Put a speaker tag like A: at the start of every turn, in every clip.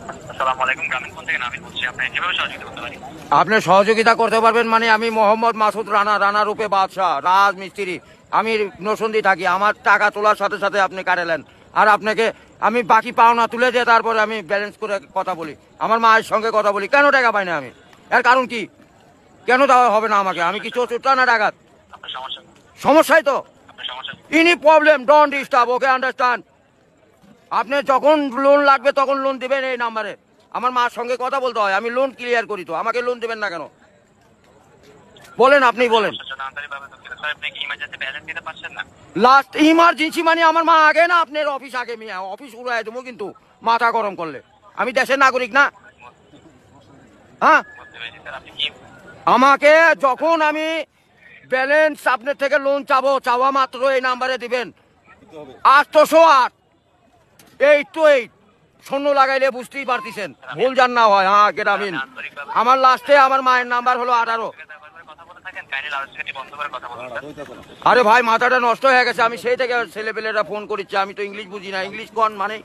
A: আসসালামু আলাইকুম, গ্রামীণ ফোন থেকে নাবিল বলছি। আপনি কিভাবে সহযোগিতা করতে পারি?
B: আপনি সহযোগিতা করতে পারবেন মানে আমি মোহাম্মদ মাসুদ রানা, রানা রূপে বাদশাহ, রাজ মিস্ত্রি। আমি নরসিংদী থাকি। আমার টাকা তোলার সাথে সাথে আপনি কাটালেন, আর আপনাকে আমি বাকি পাওনা তুলে দিয়ে তারপরে আমি ব্যালেন্স করে কথা বলি, আমার মায়ের সঙ্গে কথা বলি। কেন টাকা পাই না আমি? এর কারণ কি? কেন দেওয়া হবে না আমাকে? আমি কি চোর না ডাকাত?
A: আপনার সমস্যা,
B: সমস্যাই তো
A: আপনার সমস্যা।
B: ইনি problem, don't disturb, okay understand. আপনি যখন লোন লাগবে তখন লোন দিবেন এই নাম্বারে। আমার মার সঙ্গে কথা বলতে হয়, আমি লোন ক্লিয়ার করি। তো আমাকে লোন দেবেন না কেন বলেন? আপনি বলেন।
A: আন্তরিকভাবে দুঃখিত স্যার, আপনি কি ইমার্জেন্সি ব্যালেন্স দিতে পারছেন না?
B: লাস্ট ইমার্জেন্সি মানে আমার মা আগে না আপনার অফিস আগে? মিয়া অফিস উড়াই দেবো কিন্তু মাথা গরম করলে। আমি দেশের নাগরিক না? হ্যাঁ,
A: বুঝতে পেরেছি স্যার। আপনি কি
B: আমাকে যখন আমি ব্যালেন্স আপনার থেকে লোন চাবো, চাওয়া মাত্র এই নাম্বারে দিবেন 808 828। শূন্য লাগাইলে বুঝতেই পারতেছেন, ভুল জান না হয়। হ্যাঁ গ্রামীণ। আমার লাস্টে আমার মায়ের নাম্বার হলো 18।
A: কথা বলে থাকেন, কাইন্ডলি লাউডস্পিকারটি বন্ধ করে কথা বলুন স্যার।
B: আরে ভাই, মাথাটা নষ্ট হয়ে গেছে। আমি সেই থেকে ছেলেপেলেরা ফোন করেছি, আমি তো ইংলিশ বুঝি না। ইংলিশ কোন মানে?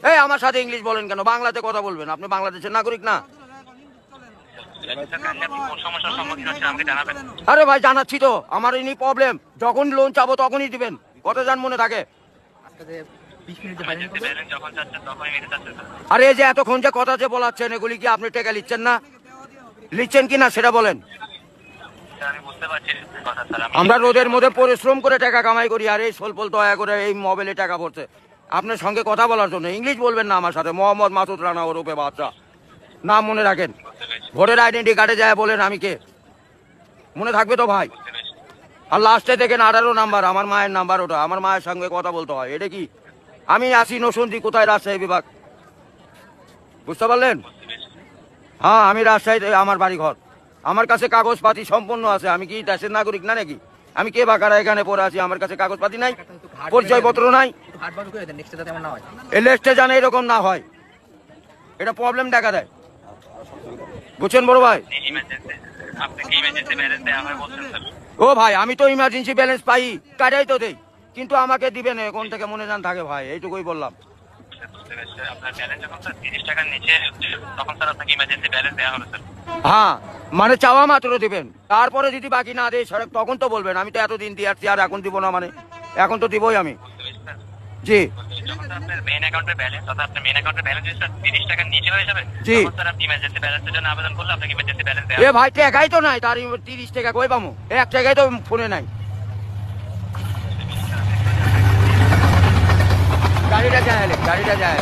B: এই আমার সাথে ইংলিশ বলেন কেন? বাংলাতে কথা বলবেন। আপনি বাংলাদেশের নাগরিক না?
A: স্যার, কাইন্ডলি আপনি কোন সমস্যার সম্মুখীন হচ্ছেন আমাকে জানাবেন।
B: আরে ভাই জানাচ্ছি তো, আমার ইনি প্রবলেম। যখন লোন চাবো তখনই দিবেন। কত জান মনে থাকে?
A: ইমার্জেন্সি ব্যালেন্স যখন চাচ্ছেন তখনই নিতে চাচ্ছেন স্যার।
B: আরে এই যে এতক্ষণ যে কথা যে বলাচ্ছেন, এগুলি কি আপনি টাকা লিখছেন না? লিখছেন কি না সেটা বলেন।
A: স্যার, আমি বুঝতে পারছি কথা স্যার।
B: আমরা রোদের মধ্যে পরিশ্রম করে টাকা কামাই করি, আর এই সোলপল দয়া করে এই মোবাইলে টাকা পড়ছে আপনার সঙ্গে কথা বলার জন্য। ইংলিশ বলবেন না আমার সাথে। মোহাম্মদ মাসুদ রানা ওরূপে বাদশাহ, নাম মনে রাখেন।
A: বুঝতে পেরেছি,
B: ভোটার আইডেন্টি কার্ডে যায় বলেন আমি কে, মনে থাকবে তো ভাই?
A: বুঝতে পেরেছি।
B: আর লাস্টে দেখেন 18 নাম্বার, আমার মায়ের নাম্বার ওটা। আমার মায়ের সঙ্গে কথা বলতে হয়। এটা কি? আমি আসি নরসিংদী, কোথায়? রাজশাহী বিভাগ। বুঝতে পারলেন? হ্যাঁ, আমি রাজশাহীতে আমার বাড়ি ঘর। আমার কাছে কাগজপাতি সম্পূর্ণ আছে। আমি কি দেশের নাগরিক না নাকি? আমি কে বাকারা এখানে পড়ে আছি? আমার কাছে কাগজপাতি নাই, পরিচয়পত্র নাই। এই লিস্টে জানে এরকম না হয়, এটা প্রবলেম দেখা দেয়। বুঝছেন বড় ভাই?
A: আপনি কি ইমার্জেন্সি ব্যালেন্স দেওয়া হয় বলছেন স্যার?
B: ও ভাই, আমি তো ইমার্জেন্সি ব্যালেন্স পাই, কাটাই তো দেই, কিন্তু আমাকে দিবেন কোন থেকে মনে জান থাকে ভাই, এইটুকুই বললাম।
A: বুঝতে পেরেছি স্যার। আপনার ব্যালেন্স যখন স্যার 30 টাকার নিচে তখন স্যার আপনাকে ইমার্জেন্সি ব্যালেন্স দেওয়া হলো স্যার।
B: হ্যাঁ, মানে চাওয়া মাত্র দিবেন, তারপরে যদি বাকি না দেয় সড়ক তখন তো বলবেন। আমি তো এতদিন দিয়ে আসছি, আর এখন দিব না মানে? এখন তো দিবই আমি।
A: বুঝতে পেরেছি স্যার।
B: জি
A: যখন স্যার আপনার মেইন অ্যাকাউন্টের ব্যালেন্স, অর্থাৎ আপনার মেইন অ্যাকাউন্টের ব্যালেন্স যদি স্যার 30 টাকার নিচে হয়ে যাবে,
B: জি।
A: তখন স্যার আপনি ইমার্জেন্সি ব্যালেন্সের জন্য আবেদন করলে আপনাকে ইমার্জেন্সি ব্যালেন্স দেওয়া
B: এ
A: হবে।
B: ভাই, টাকাই তো নাই, তার 30 টাকা কই পাবো? 1 টাকাই তো ফোনে নাই। গাড়িটা যায়, গাড়িটা যায়।